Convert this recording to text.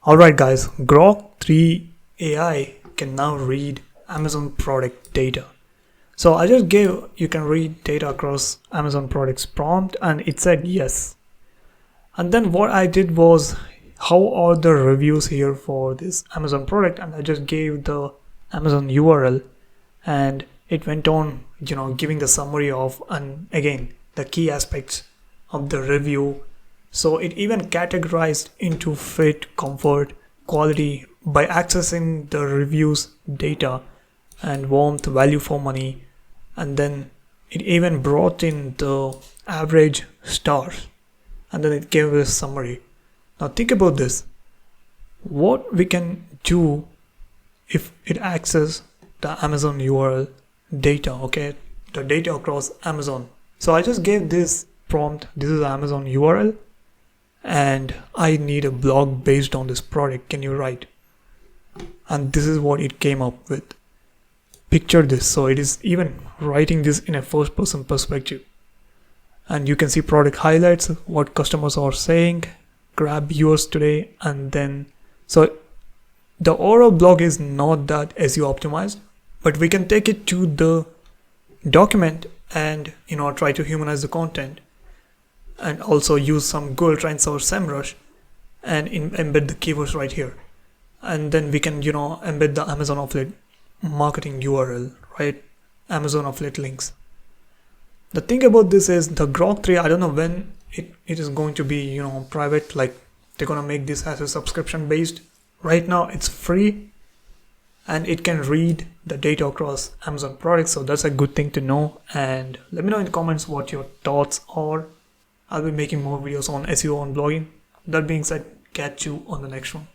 Alright guys, Grok 3 AI can now read Amazon product data. So I just gave you can read data across Amazon products prompt and it said yes. And then what I did was, how are the reviews here for this Amazon product, and I just gave the Amazon URL and it went on giving the summary of, and again the key aspects of the review. So it even categorized into fit, comfort, quality by accessing the reviews data and warmth, value for money, and then it even brought in the average stars and then it gave a summary. Now think about this, what we can do if it accesses the Amazon URL data, okay, the data across Amazon. So I just gave this prompt, this is Amazon URL and I need a blog based on this product, can you write? And this is what it came up with. Picture this, so it is even writing this in a first person perspective, and you can see product highlights, what customers are saying, grab yours today, and then so the overall blog is not that SEO optimized, but we can take it to the document and try to humanize the content and also use some Google Trends or SEMrush and embed the keywords right here, and then we can embed the Amazon affiliate marketing URL, right? Amazon affiliate links. The thing about this is the Grok 3, I don't know when it is going to be private, like they're gonna make this as a subscription based. Right now it's free and it can read the data across Amazon products, so that's a good thing to know. And let me know in the comments what your thoughts are. I'll be making more videos on SEO and blogging. That being said, catch you on the next one.